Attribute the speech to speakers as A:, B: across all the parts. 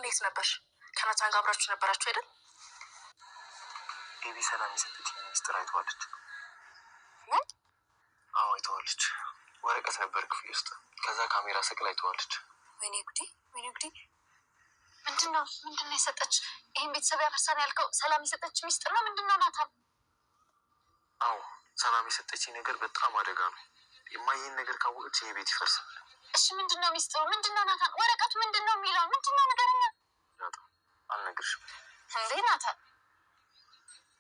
A: እንዴት ነበርሽ? ከናታን ጋር አብራችሁ ነበራችሁ አይደል? ኤቢ ሰላም የሰጠችኝ ሚስጥር አይተዋለች። ምን? አዎ አይተዋለች። ወረቀት ነበር ክፍል ውስጥ። ከዛ ካሜራ ሰቅላ አይተዋለች። ወይኔ ጉዴ፣ ወይኔ ጉዴ። ምንድነው የሰጠች? ይህን ቤተሰብ ያፈርሳን ያልከው ሰላም የሰጠች ሚስጥር ነው? ምንድነው ናታን? አዎ ሰላም የሰጠችኝ ነገር በጣም አደጋ ነው። የማይህን ነገር ካወቀች ይሄ ቤት ይፈርሳል። እሺ ምንድነው ሚስጥሩ? ምንድነው ናታን? ወረቀቱ ምንድነው የሚለው? ምንድነው ነገርኛ? አልነግርሽም። እንዴ ናታን?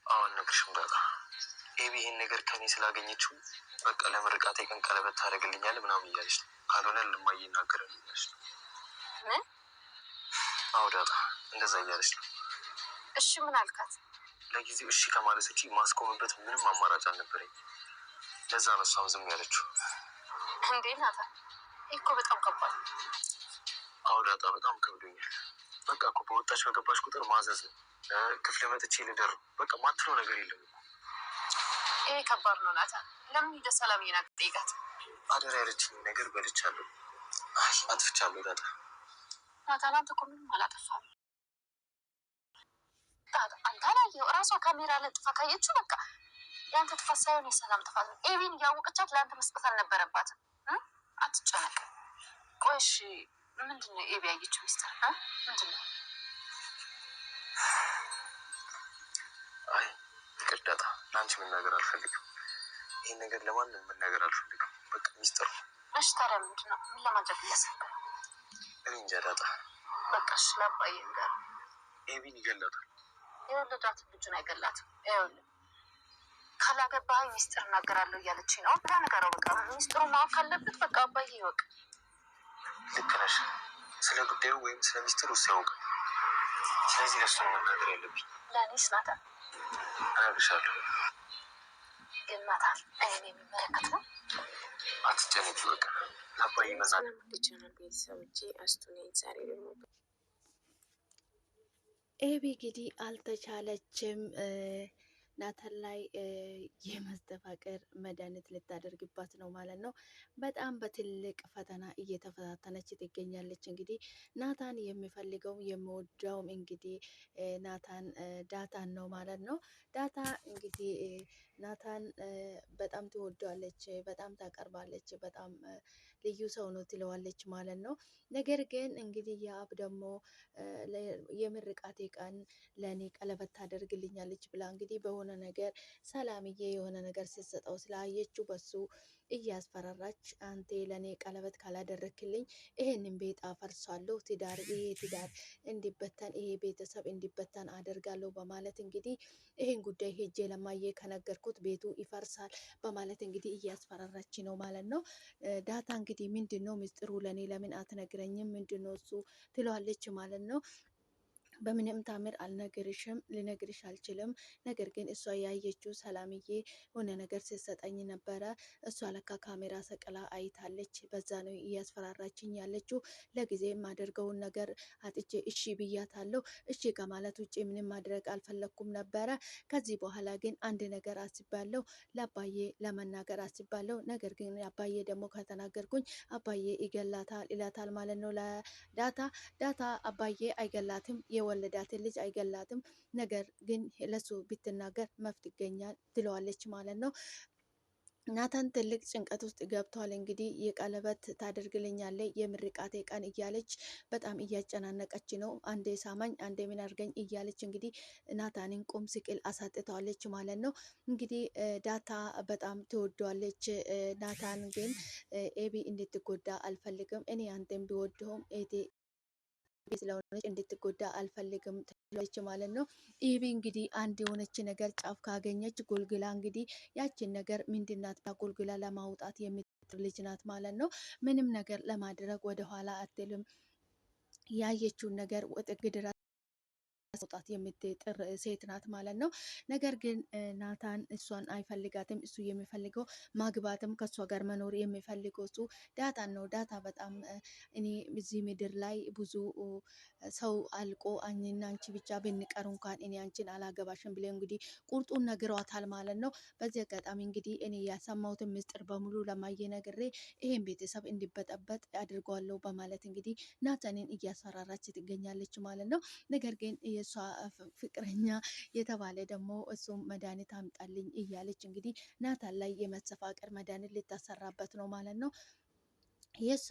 A: አዎ አልነግርሽም ዳጣ። ኤቢ ይሄን ነገር ከኔ ስላገኘችው በቃ ለምርቃቴ ቀን ቀለበት ታደርግልኛል ምናምን እያለች ነው። ካልሆነ ልማዬ ይናገራል እያለች ነው። ምን? አዎ ዳጣ እንደዛ እያለች ነው። እሺ ምን አልካት? ለጊዜው እሺ ከማለት ውጪ ማስቆምበት ምንም አማራጭ አልነበረኝ። ለዛ ነው እሷም ዝም ያለችው። እንዴ ናታን? እኮ በጣም ከባድ። አዎ ዳጣ በጣም ከብዶኛል። በቃ እኮ በወጣች በገባች ቁጥር ማዘዝ ነው። ክፍል መጥቼ ልደር በቃ ማትለው ነገር የለም። ይሄ ከባድ ነው ናታን። ለምን ሄደ ሰላም ይናቅ ጠይቃት። አደራ ያለችኝ ነገር በልቻለሁ። አጥፍቻለሁ ዳጣ። ናታን አንተ እኮ ምንም አላጠፋም። አንተ አላየኸው? እራሷ ካሜራ ለጥፋ ካየችው በቃ የአንተ ጥፋት ሳይሆን የሰላም ጥፋት ነው። ኤቢን እያወቀቻት ለአንተ መስጠት አልነበረባትም። አትጨነቅ። ቆይ እሺ ምንድነው ኤቢ ያየችው ሚስጥር? ምንድነው? አይ ይቅር ዳጣ፣ ለአንቺ መናገር አልፈልግም። ይህን ነገር ለማንም መናገር አልፈልግም። በቃ ሚስጥር ነው። እሺ ታዲያ ምንድነው? ምን ለማድረግ እያሰብክ ነው? እኔ እንጃ ዳጣ። በቃ እሺ ለአባዬ ንገር። ኤቢን ይገላታል። የወለዳትን ልጁን አይገላትም። ይኸውልህ ካላገባህ ሚስጥር እናገራለሁ እያለችኝ ነው ብላ ነገረው። በቃ ሚስጥሩ ማወቅ ካለበት በቃ አባዬ ይወቅ። ልክ ነሽ። ስለ ጉዳዩ ወይም ስለ ሚስጥሩ እሱ ያውቃል። ስለዚህ ለሱ መናገር ያለብኝ። ለእኔስ ናታን እነግርሻለሁ። ግን ናታን እኔን የሚመለከት ነው። አትጨነቂ በቃ ለአባዬ መናገር ብቻናል። ቤተሰቦቼ አስቱኔ ዛሬ ደግሞ ኤቢ እንግዲህ አልተቻለችም። ናታን ላይ የመስተፋቅር መድኃኒት ልታደርግባት ነው ማለት ነው። በጣም በትልቅ ፈተና እየተፈታተነች ትገኛለች። እንግዲህ ናታን የሚፈልገው የሚወደውም እንግዲህ ዳታን ነው ማለት ነው። ዳታ እንግዲህ ናታን በጣም ትወደዋለች፣ በጣም ታቀርባለች፣ በጣም ልዩ ሰው ነው ትለዋለች ማለት ነው። ነገር ግን እንግዲህ የአብ ደግሞ የምርቃቴ ቀን ለእኔ ቀለበት ታደርግልኛለች ብላ እንግዲህ በሆነ ነገር ሰላምዬ የሆነ ነገር ስትሰጠው ስላየችው በሱ እያስፈራራች አንተ ለእኔ ቀለበት ካላደረክልኝ ይሄንን ቤት አፈርሳለሁ፣ ይሄ ትዳር እንዲበተን፣ ይሄ ቤተሰብ እንዲበተን አደርጋለሁ በማለት እንግዲህ ይሄን ጉዳይ ሄጄ ለማየ ከነገርኩት ቤቱ ይፈርሳል በማለት እንግዲህ እያስፈራራች ነው ማለት ነው። ዳታ እንግዲህ ምንድን ነው ምስጢሩ? ለእኔ ለምን አትነግረኝም? ምንድን ነው እሱ ትለዋለች ማለት ነው። በምንም ታምር አልነግርሽም፣ ልነግርሽ አልችልም። ነገር ግን እሷ ያየችው ሰላምዬ ሆነ ነገር ስትሰጠኝ ነበረ። እሷ ለካ ካሜራ ሰቅላ አይታለች። በዛ ነው እያስፈራራችኝ ያለችው። ለጊዜ የማደርገውን ነገር አጥቼ እሺ ብያታለሁ። እሺ ከማለት ውጭ ምንም ማድረግ አልፈለግኩም ነበረ። ከዚህ በኋላ ግን አንድ ነገር አስባለሁ፣ ለአባዬ ለመናገር አስባለሁ። ነገር ግን አባዬ ደግሞ ከተናገርኩኝ አባዬ ይላታል ማለት ነው ዳታ አባዬ አይገላትም፣ የወለዳትን ልጅ አይገላትም። ነገር ግን ለሱ ብትናገር መፍት ይገኛል ትለዋለች ማለት ነው። ናታን ትልቅ ጭንቀት ውስጥ ገብቷል። እንግዲህ የቀለበት ታደርግልኛለች የምርቃቴ ቀን እያለች በጣም እያጨናነቀች ነው። አንዴ ሳማኝ አንዴ ምን አድርገኝ እያለች እንግዲህ ናታንን ቁም ስቅል አሳጥተዋለች ማለት ነው። እንግዲህ ዳታ በጣም ትወደዋለች። ናታን ግን ኤቢ እንድትጎዳ አልፈልግም፣ እኔ አንተን ቢወደውም ስለሆነች እንድትጎዳ አልፈልግም ትላለች ማለት ነው። ኤቢ እንግዲህ አንድ የሆነች ነገር ጫፍ ካገኘች ጎልግላ እንግዲህ ያችን ነገር ምንድናት ጎልግላ ለማውጣት የምትጥር ልጅ ናት ማለት ነው። ምንም ነገር ለማድረግ ወደኋላ አትልም። ያየችውን ነገር ጥግ ድረስ ለማስወጣት የምትጥር ሴት ናት ማለት ነው። ነገር ግን ናታን እሷን አይፈልጋትም። እሱ የሚፈልገው ማግባትም ከእሷ ጋር መኖር የሚፈልገው እሱ ዳታን ነው። ዳታ በጣም እኔ እዚህ ምድር ላይ ብዙ ሰው አልቆ እኔና አንቺ ብቻ ብንቀር እንኳን እኔ አንቺን አላገባሽም ብለ እንግዲህ ቁርጡን ነግረዋታል ማለት ነው። በዚህ አጋጣሚ እንግዲህ እኔ ያሰማሁትን ምስጢር በሙሉ ለማየ ነግሬ ይሄን ቤተሰብ እንዲበጠበጥ አድርጓለሁ በማለት እንግዲህ ናታንን እያስፈራራች ትገኛለች ማለት ነው። ነገር ግን የእሷ ፍቅረኛ የተባለ ደግሞ እሱም መድኃኒት አምጣልኝ እያለች እንግዲህ ናታን ላይ የመሰፋቀር መድኃኒት ልታሰራበት ነው ማለት ነው። የእሷ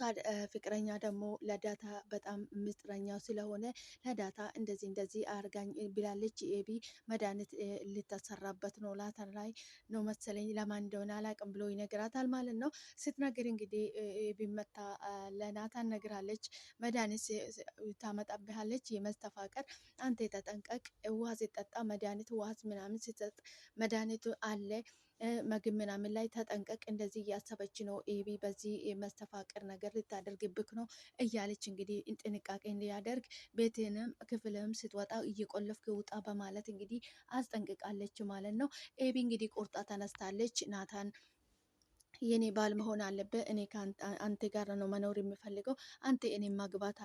A: ፍቅረኛ ደግሞ ለዳታ በጣም ምስጥረኛው ስለሆነ ለዳታ እንደዚህ እንደዚህ አርጋኝ ብላለች። ኤቢ መድኃኒት ልታሰራበት ነው ላተር ላይ ነው መሰለኝ፣ ለማን እንደሆነ አላቅም ብሎ ይነግራታል ማለት ነው። ስትነግር እንግዲህ ኤቢ መታ ለናታን ነግራለች። መድኃኒት ታመጣብሃለች የመስተፋቀር አንተ የተጠንቀቅ፣ ውሃ ሲጠጣ መድኃኒት ውሃ ምናምን ሲሰጥ መድኃኒቱ አለ ምግብ ምናምን ላይ ተጠንቀቅ፣ እንደዚህ እያሰበች ነው ኤቢ በዚህ መስተፋቅር ነገር ልታደርግብክ ነው እያለች እንግዲህ ጥንቃቄ እንዲያደርግ ቤትንም ክፍልም ስትወጣ እየቆለፍክ ውጣ በማለት እንግዲህ አስጠንቅቃለች ማለት ነው። ኤቢ እንግዲህ ቁርጣ ተነስታለች። ናታን የኔ ባል መሆን አለበት፣ እኔ ከአንተ ጋር ነው መኖር የምፈልገው፣ አንተ እኔ ማግባት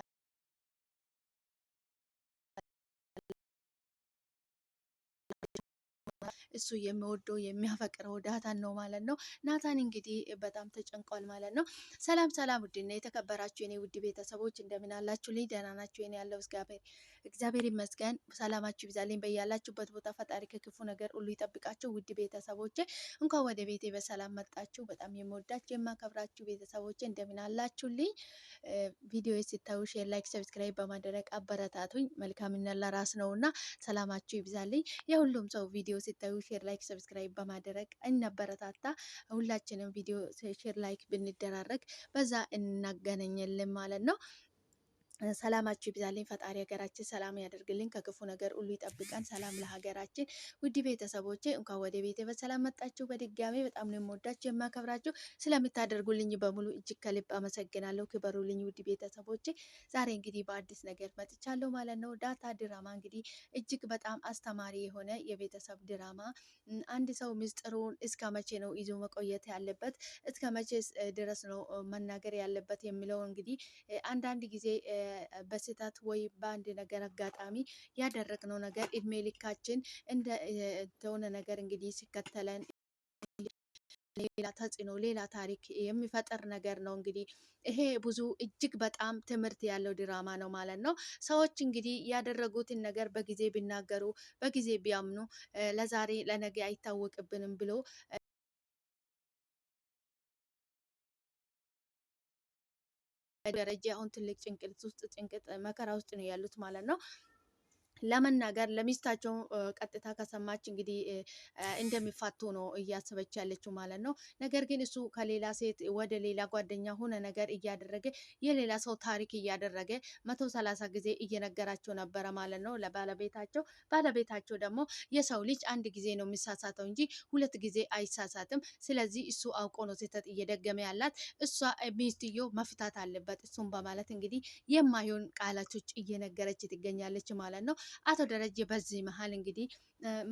A: እሱ የሚወደው የሚያፈቅረው ዳታን ነው ማለት ነው። ናታን እንግዲህ በጣም ተጨንቋል ማለት ነው። ሰላም ሰላም፣ ውድና የተከበራችሁ የኔ ውድ ቤተሰቦች እንደምን አላችሁ? ልኝ ደህና ናችሁ? የኔ ያለው እግዚአብሔር ይመስገን። ሰላማችሁ ይብዛልኝ በያላችሁበት ቦታ፣ ፈጣሪ ከክፉ ነገር ሁሉ ይጠብቃችሁ። ውድ ቤተሰቦቼ እንኳን ወደ ቤቴ በሰላም መጣችሁ። በጣም የምወዳችሁ የማከብራችሁ ቤተሰቦቼ እንደምን አላችሁልኝ? ቪዲዮ ሲታዩ ሼር፣ ላይክ፣ ሰብስክራይብ በማድረግ አበረታቱኝ። መልካምነት ለራስ ነውና ሰላማችሁ ይብዛልኝ። የሁሉም ሰው ቪዲዮ ሲታዩ ሼር፣ ላይክ፣ ሰብስክራይብ በማድረግ እናበረታታ። ሁላችንም ቪዲዮ ሼር፣ ላይክ ብንደራረግ በዛ እናገናኘልን ማለት ነው። ሰላማችሁ ይብዛልኝ። ፈጣሪ ሀገራችን ሰላም ያደርግልኝ፣ ከክፉ ነገር ሁሉ ይጠብቀን። ሰላም ለሀገራችን። ውድ ቤተሰቦቼ እንኳን ወደ ቤቴ በሰላም መጣችሁ። በድጋሚ በጣም ነው የምወዳችሁ የማከብራችሁ። ስለምታደርጉልኝ በሙሉ እጅግ ከልብ አመሰግናለሁ። ክበሩልኝ ውድ ቤተሰቦቼ። ዛሬ እንግዲህ በአዲስ ነገር መጥቻለሁ ማለት ነው። ዳታ ድራማ እንግዲህ እጅግ በጣም አስተማሪ የሆነ የቤተሰብ ድራማ። አንድ ሰው ምስጢሩን እስከ መቼ ነው ይዞ መቆየት ያለበት፣ እስከ መቼ ድረስ ነው መናገር ያለበት የሚለው እንግዲህ አንዳንድ ጊዜ በስህተት ወይ በአንድ ነገር አጋጣሚ ያደረግነው ነገር እድሜ ልካችን እንደሆነ ነገር እንግዲህ ሲከተለን ሌላ ተጽዕኖ ሌላ ታሪክ የሚፈጠር ነገር ነው። እንግዲህ ይሄ ብዙ እጅግ በጣም ትምህርት ያለው ድራማ ነው ማለት ነው። ሰዎች እንግዲህ ያደረጉትን ነገር በጊዜ ቢናገሩ በጊዜ ቢያምኑ ለዛሬ ለነገ አይታወቅብንም ብሎ ደረጃ አሁን ትልቅ ጭንቅጥ መከራ ውስጥ ነው ያሉት ማለት ነው። ለመናገር ለሚስታቸው ቀጥታ ከሰማች እንግዲህ እንደሚፋቱ ነው እያሰበች ያለችው ማለት ነው። ነገር ግን እሱ ከሌላ ሴት ወደ ሌላ ጓደኛ ሆነ ነገር እያደረገ የሌላ ሰው ታሪክ እያደረገ 130 ጊዜ እየነገራቸው ነበረ ማለት ነው ለባለቤታቸው። ባለቤታቸው ደግሞ የሰው ልጅ አንድ ጊዜ ነው የሚሳሳተው እንጂ 2 ጊዜ አይሳሳትም። ስለዚህ እሱ አውቆ ነው ስህተት እየደገመ ያላት፣ እሷ ሚስትዮ መፍታት አለበት እሱም በማለት እንግዲህ የማይሆን ቃላቶች እየነገረች ትገኛለች ማለት ነው። አቶ ደረጀ በዚህ መሀል እንግዲህ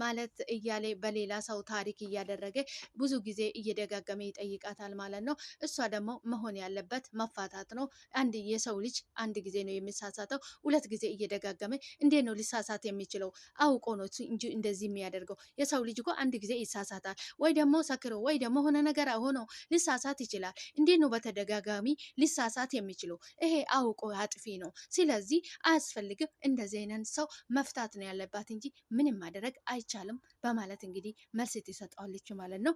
A: ማለት እያለ በሌላ ሰው ታሪክ እያደረገ ብዙ ጊዜ እየደጋገመ ይጠይቃታል ማለት ነው። እሷ ደግሞ መሆን ያለበት መፋታት ነው። አንድ የሰው ልጅ አንድ ጊዜ ነው የሚሳሳተው፣ 2 ጊዜ እየደጋገመ እንዴት ነው ሊሳሳት የሚችለው? አውቆ ነው እንጂ እንደዚህ የሚያደርገው። የሰው ልጅ እኮ አንድ ጊዜ ይሳሳታል፣ ወይ ደግሞ ሰክሮ ወይ ደግሞ ሆነ ነገር ሆኖ ሊሳሳት ይችላል። እንዴት ነው በተደጋጋሚ ሊሳሳት የሚችለው? ይሄ አውቆ አጥፊ ነው። ስለዚህ አያስፈልግም። እንደዚህ አይነት ሰው መፍታት ነው ያለባት እንጂ ምንም ማድረግ አይቻልም በማለት እንግዲህ መልስ ትሰጠዋለች ማለት ነው።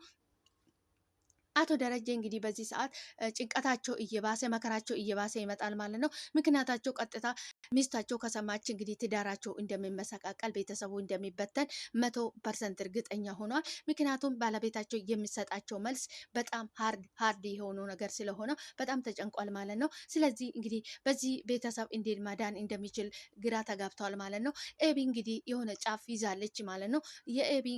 A: አቶ ደረጀ እንግዲህ በዚህ ሰዓት ጭንቀታቸው እየባሰ መከራቸው እየባሰ ይመጣል ማለት ነው። ምክንያታቸው ቀጥታ ሚስታቸው ከሰማች እንግዲህ ትዳራቸው እንደሚመሰቃቀል ቤተሰቡ እንደሚበተን 100% እርግጠኛ ሆኗል። ምክንያቱም ባለቤታቸው የሚሰጣቸው መልስ በጣም ሀርድ የሆነው ነገር ስለሆነ በጣም ተጨንቋል ማለት ነው። ስለዚህ እንግዲህ በዚህ ቤተሰብ እንዴት ማዳን እንደሚችል ግራ ተጋብተዋል ማለት ነው። ኤቢ እንግዲህ የሆነ ጫፍ ይዛለች ማለት ነው። የኤቢ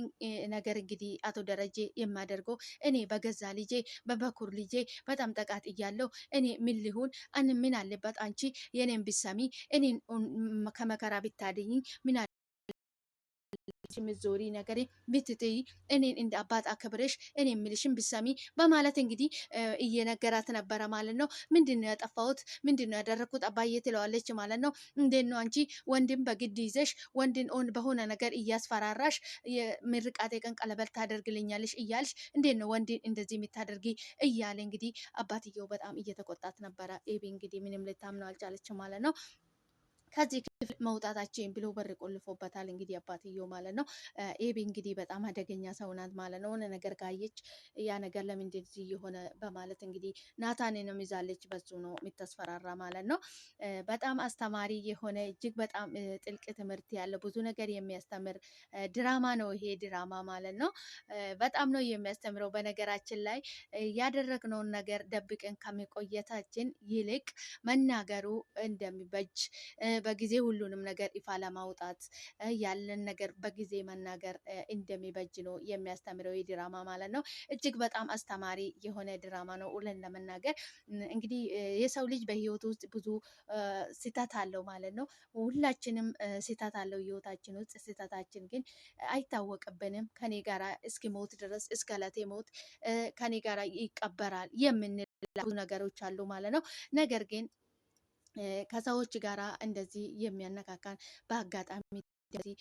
A: ነገር እንግዲህ አቶ ደረጀ የማደርገው እኔ በገዛ ልጄ በበኩር ልጄ በጣም ጠቃት እያለሁ እኔ ምን ሊሆን ምን አለበት አንቺ የኔን ብሰሚ እኔን ከመከራ ብታድኝ ምን ምዞሪ ነገር ብትትይ እኔን እንደ አባት አክብረሽ እኔ የምልሽን ብሰሚ በማለት እንግዲህ እየነገራት ነበረ ማለት ነው። ምንድን ነው ያጠፋሁት? ምንድን ነው ያደረግኩት አባዬ ትለዋለች ማለት ነው። እንዴት ነው አንቺ ወንድም በግድ ይዘሽ ወንድን በሆነ ነገር እያስፈራራሽ የምርቃቴ ቀን ቀለበት ታደርግልኛለሽ እያልሽ እንዴት ነው ወንድን እንደዚህ የምታደርጊ እያለ እንግዲህ አባትየው በጣም እየተቆጣት ነበረ። ኤቢ እንግዲህ ምንም ልታምነው አልቻለችም ማለት ነው። ከዚህ ክፍል መውጣታችን ብሎ በር ቆልፎበታል እንግዲህ አባትየው ማለት ነው። ኤቢ እንግዲህ በጣም አደገኛ ሰው ናት ማለት ነው። የሆነ ነገር ካየች ያ ነገር ለምን እንደዚህ የሆነ በማለት እንግዲህ ናታንንም ይዛለች፣ በሱ ነው የምታስፈራራ ማለት ነው። በጣም አስተማሪ የሆነ እጅግ በጣም ጥልቅ ትምህርት ያለው ብዙ ነገር የሚያስተምር ድራማ ነው ይሄ ድራማ ማለት ነው። በጣም ነው የሚያስተምረው። በነገራችን ላይ ያደረግነውን ነገር ደብቀን ከመቆየታችን ይልቅ መናገሩ እንደሚበጅ በጊዜ ሁሉንም ነገር ይፋ ለማውጣት ያለን ነገር በጊዜ መናገር እንደሚበጅ ነው የሚያስተምረው የድራማ ማለት ነው። እጅግ በጣም አስተማሪ የሆነ ድራማ ነው። ውለን ለመናገር እንግዲህ የሰው ልጅ በህይወት ውስጥ ብዙ ስህተት አለው ማለት ነው። ሁላችንም ስህተት አለው ህይወታችን ውስጥ። ስህተታችን ግን አይታወቅብንም። ከኔ ጋራ እስኪ ሞት ድረስ እስከ ዕለቴ ሞት ከኔ ጋራ ይቀበራል የምንል ብዙ ነገሮች አሉ ማለት ነው። ነገር ግን ከሰዎች ጋራ እንደዚህ የሚያነካካን በአጋጣሚ እንደዚህ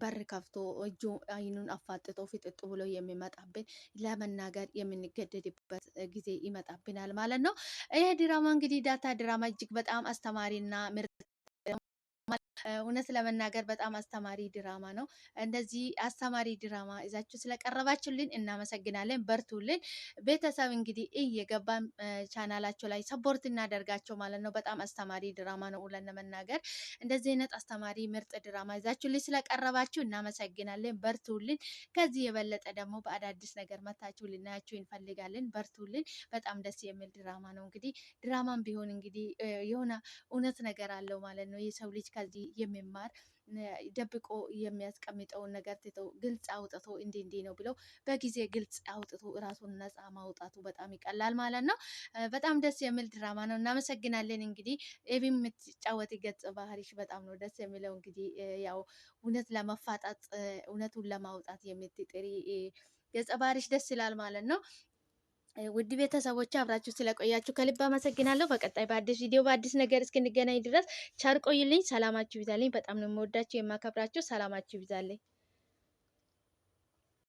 A: በር ከፍቶ እጁ አይኑን አፋጥጦ ፍጥጥ ብሎ የሚመጣብን ለመናገር የምንገደድበት ጊዜ ይመጣብናል ማለት ነው። ይሄ ድራማ እንግዲህ ዳታ ድራማ እጅግ በጣም አስተማሪና ምርጥ እውነት ለመናገር በጣም አስተማሪ ድራማ ነው። እንደዚህ አስተማሪ ድራማ ይዛችሁ ስለቀረባችሁልን እናመሰግናለን። በርቱልን። ቤተሰብ እንግዲህ እየገባን ቻናላቸው ላይ ሰፖርት እናደርጋቸው ማለት ነው። በጣም አስተማሪ ድራማ ነው። ውለን ለመናገር እንደዚህ አይነት አስተማሪ ምርጥ ድራማ ይዛችሁልን ስለቀረባችሁ እናመሰግናለን። በርቱልን። ከዚህ የበለጠ ደግሞ በአዳዲስ ነገር መታችሁ ልናያችሁ እንፈልጋለን። በርቱልን። በጣም ደስ የሚል ድራማ ነው። እንግዲህ ድራማም ቢሆን እንግዲህ የሆነ እውነት ነገር አለው ማለት ነው። የሰው ልጅ ከዚህ የሚማር ደብቆ የሚያስቀምጠውን ነገር ትተው ግልጽ አውጥቶ እንዲህ ነው ብለው በጊዜ ግልጽ አውጥቶ ራሱን ነፃ ማውጣቱ በጣም ይቀላል ማለት ነው። በጣም ደስ የሚል ድራማ ነው። እናመሰግናለን። እንግዲህ ኤቢ የምትጫወት ገጸ ባህሪሽ በጣም ነው ደስ የሚለው። እንግዲህ ያው እውነት ለመፋጣት እውነቱን ለማውጣት የምትጥሪ ገጸ ባህሪሽ ደስ ይላል ማለት ነው። ውድ ቤተሰቦች አብራችሁ ስለቆያችሁ ከልብ አመሰግናለሁ። በቀጣይ በአዲስ ቪዲዮ በአዲስ ነገር እስክንገናኝ ድረስ ቸር ቆዩልኝ። ሰላማችሁ ይብዛልኝ። በጣም ነው የምወዳችሁ የማከብራችሁ። ሰላማችሁ ይብዛልኝ።